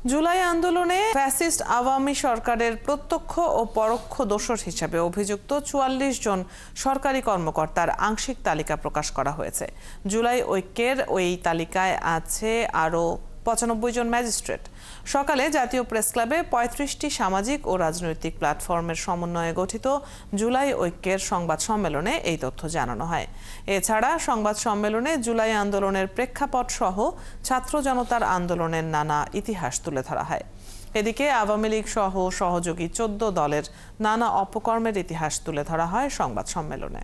জুলাই আন্দোলনে ফ্যাসিস্ট আওয়ামী সরকারের প্রত্যক্ষ ও পরোক্ষ দোষর হিসেবে অভিযুক্ত ৪৪ জন সরকারি কর্মকর্তার আংশিক তালিকা প্রকাশ করা হয়েছে। জুলাই ঐক্যের ওই তালিকায় আছে আরও ৯৫ জন ম্যাজিস্ট্রেট। সকালে জাতীয় প্রেসক্লাবে ৩৫টি সামাজিক ও রাজনৈতিক প্ল্যাটফর্মের সমন্বয়ে গঠিত জুলাই ঐক্যের সংবাদ সম্মেলনে এই তথ্য জানানো হয়। এছাড়া সংবাদ সম্মেলনে জুলাই আন্দোলনের প্রেক্ষাপট সহ ছাত্র জনতার আন্দোলনের নানা ইতিহাস তুলে ধরা হয়। এদিকে আওয়ামী লীগ সহ সহযোগী ১৪ দলের নানা অপকর্মের ইতিহাস তুলে ধরা হয় সংবাদ সম্মেলনে।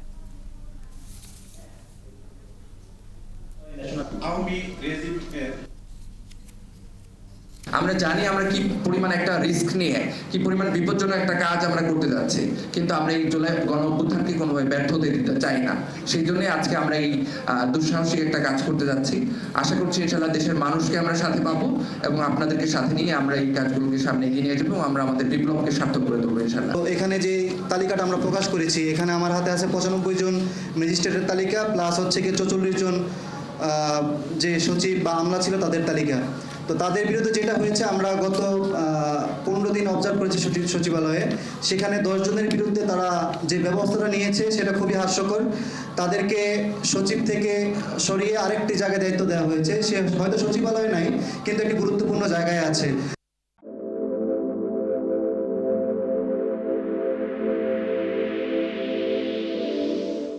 আমরা জানি আমরা কি পরিমাণ একটা রিস্ক নিয়ে কি পরিমাণ বিপজ্জনক একটা কাজ আমরা করতে যাচ্ছি, কিন্তু আমরা এই জুলাই গণ অভ্যুত্থানকে কোনোভাবে ব্যর্থ হতে দিতে চাই না। সেই জন্য আজকে আমরা এই দুঃসাহসিক একটা কাজ করতে যাচ্ছি। আশা করছি ইনশাআল্লাহ দেশের মানুষকে আমরা সাথে পাবো এবং আপনাদেরকে সাথে নিয়ে আমরা এই কাজগুলোকে সামনে এগিয়ে নিয়ে যাবো এবং আমরা আমাদের বিপ্লবকে সার্থক করে দেবো ইনশাআল্লাহ। তো এখানে যে তালিকাটা আমরা প্রকাশ করেছি, এখানে আমার হাতে আছে ৯৫ জন ম্যাজিস্ট্রেটের তালিকা, প্লাস হচ্ছে কি ৪৪ জন যে সচিব বা আমলা ছিল তাদের তালিকা। তো তাদের বিরুদ্ধে যেটা হয়েছে, আমরা গত ১৫ দিন অবজার্ভ করেছি সচিবালয়ে। সেখানে ১০ জনের বিরুদ্ধে তারা যে ব্যবস্থাটা নিয়েছে সেটা খুবই হাস্যকর। তাদেরকে সচিব থেকে সরিয়ে আরেকটি জায়গায় দায়িত্ব দেওয়া হয়েছে। সে হয়তো সচিবালয়ে নাই, কিন্তু একটি গুরুত্বপূর্ণ জায়গায় আছে।